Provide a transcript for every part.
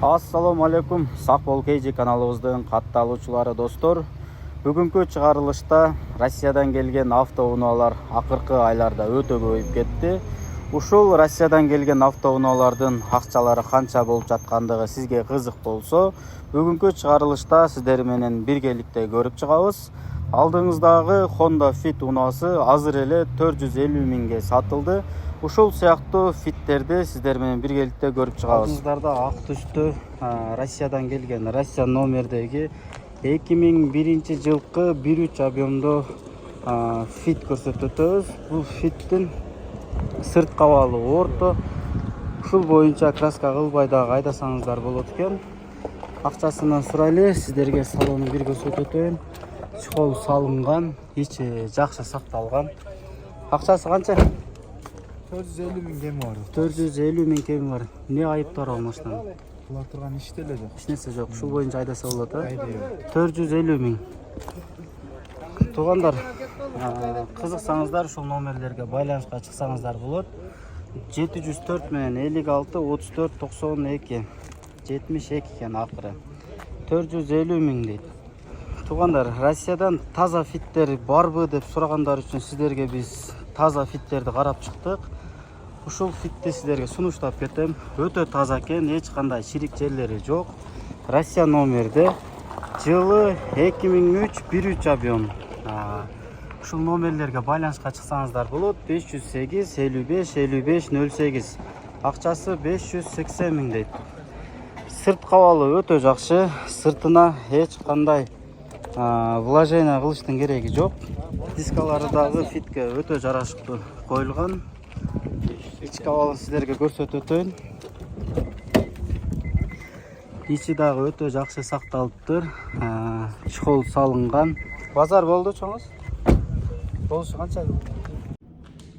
Ассаламу алейкум, сак бол KG каналыбыздын катталуучулары достор. Бүгүнкү чыгарылышта Россиядан келген автоунаалар акыркы айларда өтө көбөйүп кетти. Ушул Россиядан келген автоунаалардын акчалары канча болуп жаткандыгы сизге кызык болсо, бүгүнкү чыгарылышта сиздер менен биргеликте көрүп чыгабыз. Алдыңыздагы Honda Fit унаасы азыр эле 450 миңге сатылды. Ушул сыяктуу фиттерди сиздер менен биргеликте көрүп чыгабыз. Алдыңыздарда ак түстүү Россиядан келген Россия номердеги 2001 жылкы 1.3 объемдуу фит көрсөтөбүз. Бул фиттин сырт кабалы орто. Ушул боюнча краска кылбай дагы айдасаңыздар болот экен. Акчасынан сурайлы, сиздерге салонун бир көрсөтөтөйүн. Чехол салынган, ичи жакшы сакталган. Акчасы канча? 450 миң кеми бар. 450 миң кеми бар. Не айыптар ал машина? Кыла турган иш деле жок. Эч нерсе жок. Ушул боюнча айдаса болот, а? Айдайбы. 450 миң. Туугандар, кызыксаңыздар ушул номерлерге байланышка чыксаңыздар болот. 704 менен 56 34 92 72 экен акыры. 450 миң дейт. Туугандар, Россиядан таза фиттер барбы деп сурагандар үчүн сиздерге биз таза фиттерди карап чыктык. Ушул фитти сиздерге сунуштап кетем. Өтө таза экен, эч кандай чирик жерлери жок. Россия номерде жылы 2003 1.3 объем. Ушул номерлерге байланышка чыксаңыздар болот. 508 55 55 08. Акчасы 580 миң дейт. Сырт кабалы өтө жакшы. Сыртына эч кандай вложение кылыштын кереги жок. Дискалары дагы фитке өтө жарашыктуу коюлган. Ички кабалын сиздерге көрсөтөтөйүн. Ичи дагы өтө жакшы сакталыптыр. Чехол салынган. Базар болду чоңуз? Болушу канча?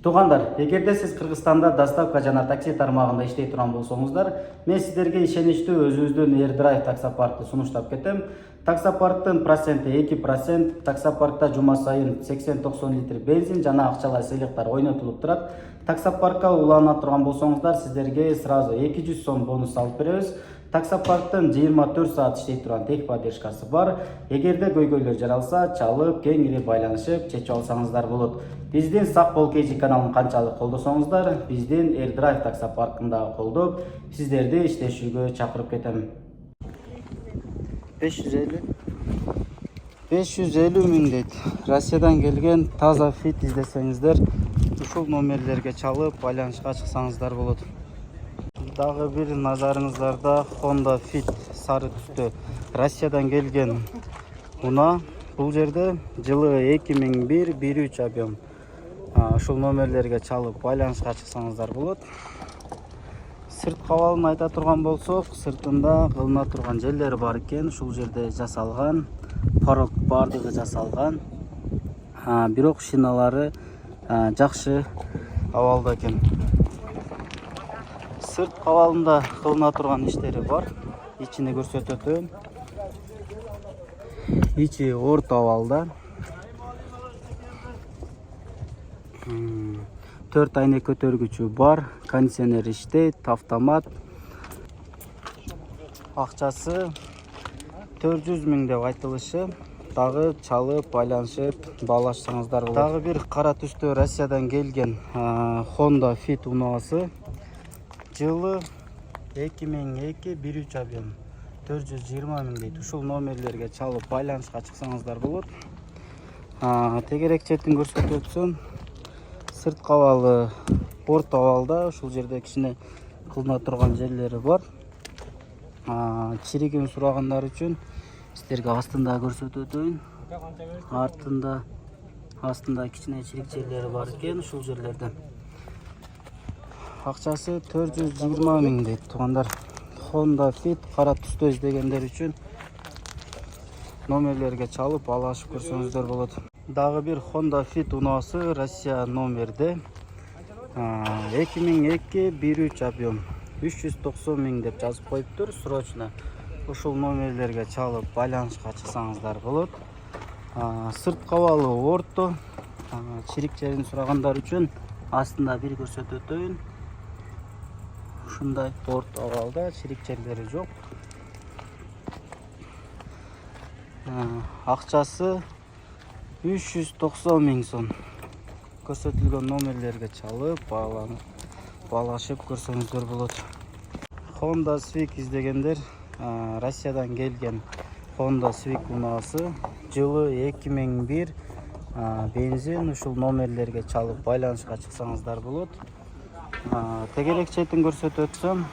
Туугандар, эгерде сиз Кыргызстанда доставка жана такси тармагында иштей турган болсоңуздар, мен сиздерге ишеничтүү өзүбүздүн AirDrive таксопаркты сунуштап кетем. Таксопарктын проценти 2%, таксопаркта жума сайын 80-90 литр бензин жана акчалай сыйлыктар ойнотулуп турат. Таксопаркка улана турган болсоңуздар, сиздерге сразу 200 сом бонус алып беребиз. Таксопарктын 24 саат иштей турган техподдержкасы бар. Эгерде көйгөйлөр жаралса, чалып, кеңири байланышып, чечип алсаңыздар болот. Биздин Сак бол KG каналын канчалык колдосоңуздар, биздин AirDrive таксопаркында колдоп, сиздерди иштешүүгө чакырып кетем. 550 миң дейт. Россиядан келген таза фит издесеңиздер, ушул номерлерге чалып, байланышка чыксаңыздар болот. Дагы бир назарыңыздарда Honda Fit сары түстө Россиядан келген уна. Бул жерде жылы 2001 1.3 объем. Ушул номерлерге чалып, байланышка чыксаңыздар болот. Сырт кабалын айта турган болсок, сыртында кылына турган жерлери бар экен. Ушул жерде жасалган, порог бардыгы жасалган. Бирок шиналары жакшы абалда экен. Сырт кабалында кылына турган иштери бар. Ичини көрсөтөтөйүн. Ичи орто абалда. 4 айнек көтөргүчү бар, кондиционер иштейт, автомат. Акчасы 400 миң деп айтылышы. Дагы чалып, байланышып, баалашсаңыздар болот. Дагы бир кара түстө Россиядан келген Honda Fit унаасы. Жылы 2002 1.3 объем. 420 миң дейт. Ушул номерлерге чалып, байланышка чыксаңыздар болот. Тегерек четин көрсөтүп өтсөм, сырт кабалы орто абалда, ушул жерде кичине кылына турган жерлери бар. Чиригин сурагандар үчүн сиздерге астында көрсөтөтөйүн. Астында кичине чирик жерлери бар экен, ушул жерлерде. Акчасы 420 миң дейт. Туугандар, Honda Fit кара түстө издегендер үчүн номерлерге чалып, алышып көрсөңүздөр болот. Дагы бир Honda Fit унаасы Россия номерде 2002 1.3 объем. 390 миң деп жазып коюптур, срочно. Ушул номерлерге чалып, байланышка чыксаңыздар болот. Сырт кабалы орто. Чирик жерин сурагандар үчүн астында бир көрсөтөтөйүн. ушундай орто абалда, чирик жерлери жок. Акчасы 390 000 сом. Көрсөтүлгөн номерлерге чалып, баалашып көрсөңүздөр болот. Honda Civic издегендер, Россиядан келген Honda Civic унаасы, жылы 2001, бензин, ушул номерлерге чалып байланышка чыксаңыздар болот. Тегерек четин көрсөтүп өтсөм,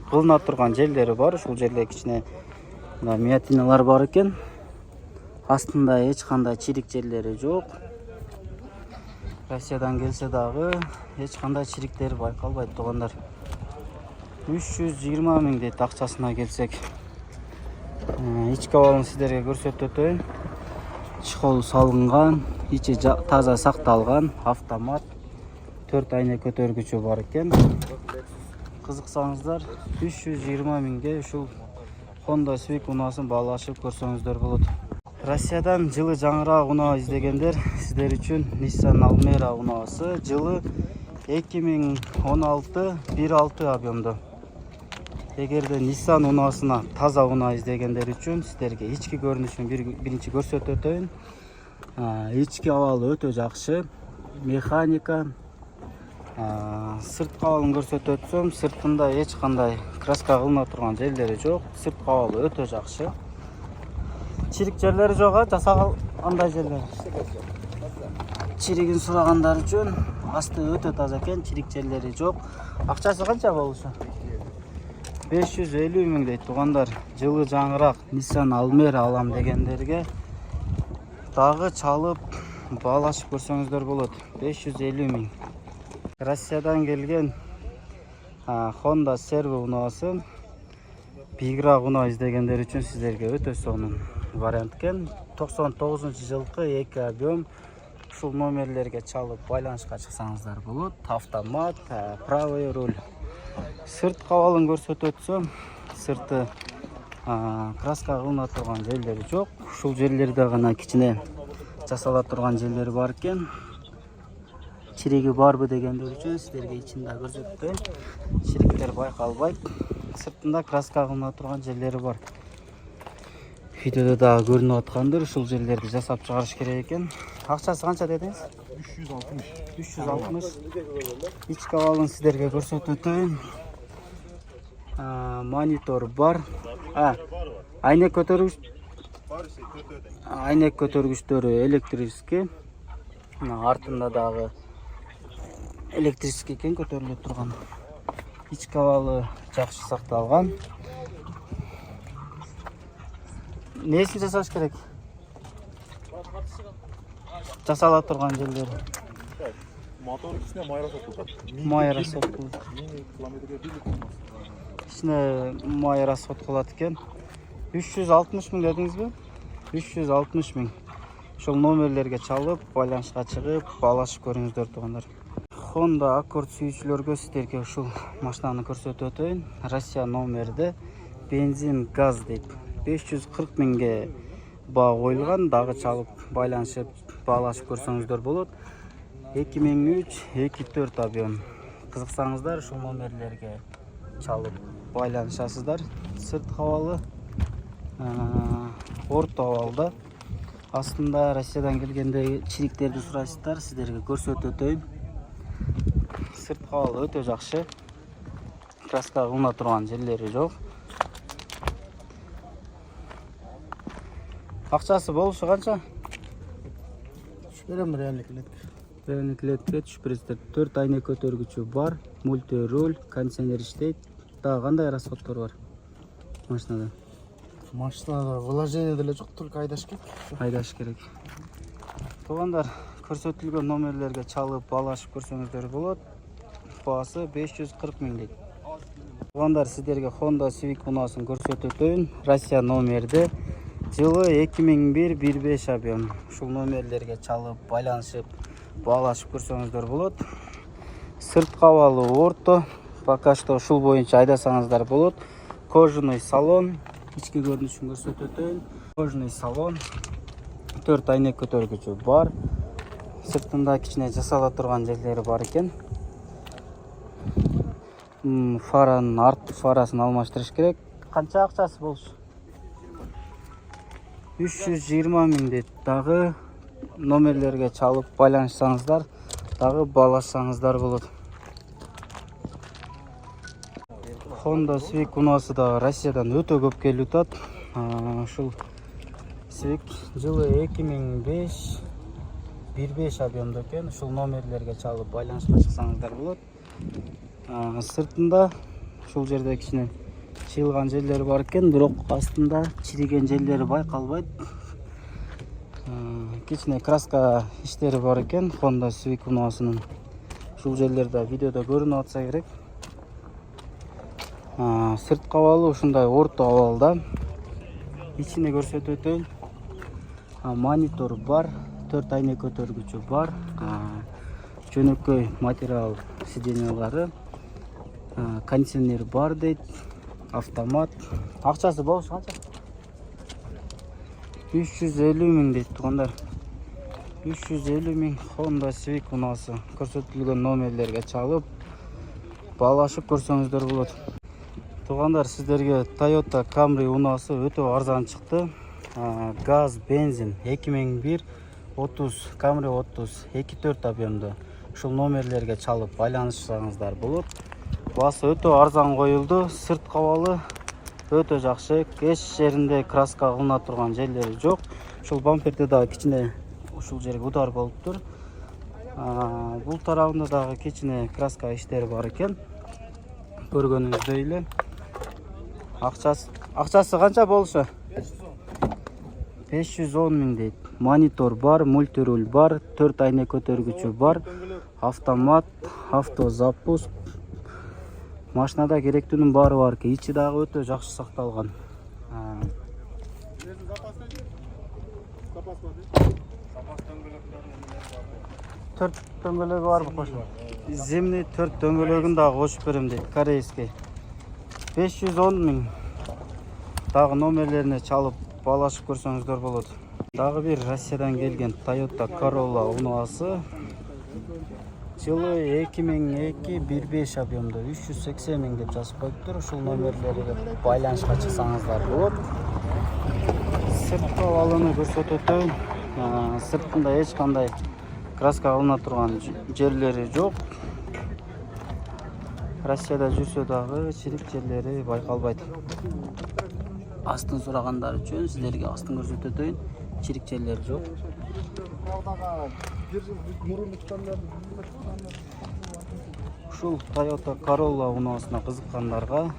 кылына турган жерлери бар. Ушул жерде кичине миятиналар бар экен. Астында эч кандай чирик жерлери жок. Россиядан келсе дагы эч кандай чириктери байкалбайт туугандар. 320 000 дейт акчасына келсек. Ички абалын сиздерге көрсөтүп өтөйүн. Чехол салынган, ичи таза сакталган, автомат, 4 айна көтөргүчү бар экен. Кызыксаңыздар 320 000ге ушул Honda Civic унаасын баалашып көрсөңүздөр болот. Россиядан жылы жаңыраак унаа издегендер, сиздер үчүн Nissan Almera унаасы, жылы 2016 1.6 объемдо. Эгерде Nissan унаасына таза унаа издегендер үчүн сиздерге ички көрүнүшүн биринчи көрсөтүп өтөйүн. Ички абалы өтө жакшы, механика, сырткы абалын көрсөтүп өтсөм, сыртында эч кандай краска кылына турган жерлери жок. Сырткы абалы өтө жакшы. Чирик жерлери жок, жасагандай жерлер. Чиригин сурагандар үчүн асты өтө таза экен, чирик жерлери жок. Акчасы канча болушу? 550 000 дейт туугандар. Жылы жаңыраак Nissan Almera алам дегендерге дагы чалып баалашып көрсөңүздөр болот. 550 000. Россиядан келген Honda Servo унаасы, бийгирак унаа издегендер үчүн сиздерге өтө сонун вариант экен. 99-жылкы 2 объем. Ушул номерлерге чалып байланышка чыксаңыздар болот. Автомат, правый руль. Сырт абалын көрсөтүп өтсөм, сырты краска кылына турган жерлери жок. Ушул жерлерде гана кичине жасала турган жерлери бар экен. Чириги барбы дегендер үчүн сиздерге ичинде көрсөтөйүн. Чириктер байкалбайт. Сыртында краска кылына турган жерлери бар. Видеодо дагы көрүнүп аткандыр, ушул жерлерди жасап чыгарыш керек экен. Акчасы канча дедиңиз? 360. Ички абалын сиздерге көрсөтүп өтөйүн. Монитор бар. Айнек көтөргүчтөрү электрический. Артында дагы электрический экен, көтөрүлө турган. Ички абалы жакшы сакталган. Несин жасаш керек? Жасала турган жерлери. Мотор içine mayra sokuldu. Майра соткулат. İçine майра соткулат экен. 360 000 дедиңизби? 360 000. Ошол номерлерге чалып, байланышка чыгып, баалашып көрүңүздөр туугандар. Honda Accord сүйүүчүлөргө сиздерге ушул машинаны көрсөтүп өтөйүн. Россия номерде бензин, газ дейт. 540 000ге баа коюлган, дагы чалып байланышып баалашып көрсөңүздөр болот. 2003-2.4 объем. Кызыксаңыздар ушул номерлерге чалып байланышасыздар. Сырт абалы орто абалда. Астында Россиядан келгенде чириктерди сурайсыздар, сиздерге көрсөтүп өтөйүн. Сырт абалы өтө жакшы. Краска кылына турган жерлери жок. Акчасы болушу канча? Берем реальный Клетке түшүп бересиздер. 4 айна көтөргүчү бар, мульти руль, кондиционер иштейт. Дагы кандай расходтор бар машинада? Машинада вложение деле жок, только айдаш керек. Айдаш керек. Туугандар, көрсөтүлгөн номерлерге чалып баалашып көрсөңүздөр болот. Баасы 540 000 дейт. Туугандар, сиздерге Honda Civic унаасын көрсөтүп өтөйүн. Россия номерде жылы 2001 1.5 объем. Ушул номерлерге чалып байланышып баалашып көрсөңүздөр болот. Сырт абалы орто. Пока что ушул боюнча айдасаңыздар болот. Кожаный салон. Ички көрүнүшүн көрсөтүп өтөйүн. Кожаный салон. 4 айнек көтөргүчү бар. Сыртында кичине жасала турган жерлери бар экен. фаранын арттык фарасын алмаштырыш керек. Канча акчасы болчу? 320 миң дейт. Дагы номерлерге чалып байланышсаңыздар, дагы балашсаңыздар болот. Honda Civic унаасы да Россиядан өтө көп келип атат. Ушул Civic жылы 2005 1.5 объемдо экен. Ушул номерлерге чалып байланышка чыксаңыздар болот. Сыртында ушул жерде кичине чыйылган жерлери бар экен, бирок астында чириген жерлери байкалбайт. Кичине краска иштери бар экен Honda Civic унаасынын. Ушул жерлерде видеодо көрүнүп атса керек. Сырт кабалы ушундай орто абалда. Ичине көрсөтүп өтөйүн. Монитор бар, 4 айнек көтөргүчү бар. Жөнөкөй материал сиденьялары. Кондиционер бар дейт. Автомат. Акчасы болушу канча? 350 миң дейт туугандар. 350 миң Honda Civic унаасы. Көрсөтүлгөн номерлерге чалып баалашып көрсөңүздөр болот. Туугандар, сиздерге Toyota Camry унаасы өтө арзан чыкты. Газ, бензин 2001 30 Camry 30 2.4 объемдо. Ушул номерлерге чалып байланышсаңыздар болот. Басы өтө арзан коюлду. Сырт кабалы өтө жакшы. Эч жеринде краска кылына турган жерлери жок. Ушул бамперде дагы кичине ушул жерге удар болуптур. Бул тарабында дагы кичине краска иштери бар экен. Көргөнүңүздөй эле. Акчасы канча болушу? 510 миң дейт. Монитор бар, мультируль бар, 4 айнек көтөргүчү бар, автомат, автозапуск. Машинада керектүүнүн баары бар. Ичи дагы өтө жакшы сакталган. Төрт дөңгөлөгү барбы кошуп? Зимний 4 дөңгөлөгүн дагы кошуп берем дейт, корейский. 510 миң. Дагы номерлерине чалып баалашып көрсөңүздөр болот. Дагы бир Россиядан келген Toyota Corolla унаасы. Жылы 2002 1.5 объемдо 380 миң деп жазып коюптур. Ушул номерлерге байланышка чыксаңыздар болот. Сырт кабалыны көрсөтүп өтөйүн. Сыртында эч кандай краска кылына турган жерлери жок. Россияда жүрсө дагы чирик жерлери байкалбайт. Астын сурагандар үчүн сиздерге астын көрсөтүп өтөйүн. Чирик жерлери жок. Ушул Toyota Corolla унаасына кызыккандарга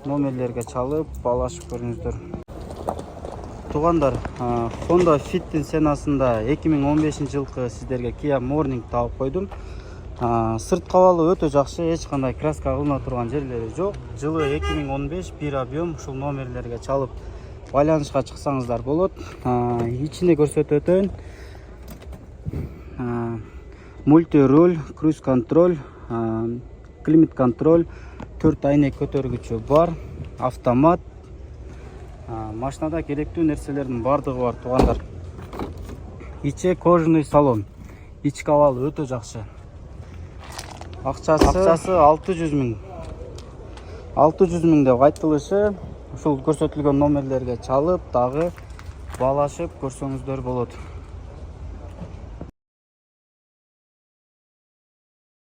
номерлерге чалып баалашып көрүңүздөр. Туугандар, Honda Fit'in сенасында 2015 жылкы сиздерге Kia Morning таап койдум. Сырт кабалы өтө жакшы, эч кандай краска кылына турган жерлери жок. Жылы 2015 1 объем. Ушул номерлерге чалып байланышка чыксаңыздар болот. Ичине көрсөтүп өтөйүн. Мультируль, круиз контроль, климат контроль, 4 айнек көтөргүчү бар, автомат. Машинада керектүү нерселердин бардыгы бар, туугандар. Ичи кожаный салон. Ички абалы өтө жакшы. Акчасы 600 миң. 600 миң деп айтылышы. Ушул көрсөтүлгөн номерлерге чалып, дагы баалашып көрсөңүздөр болот.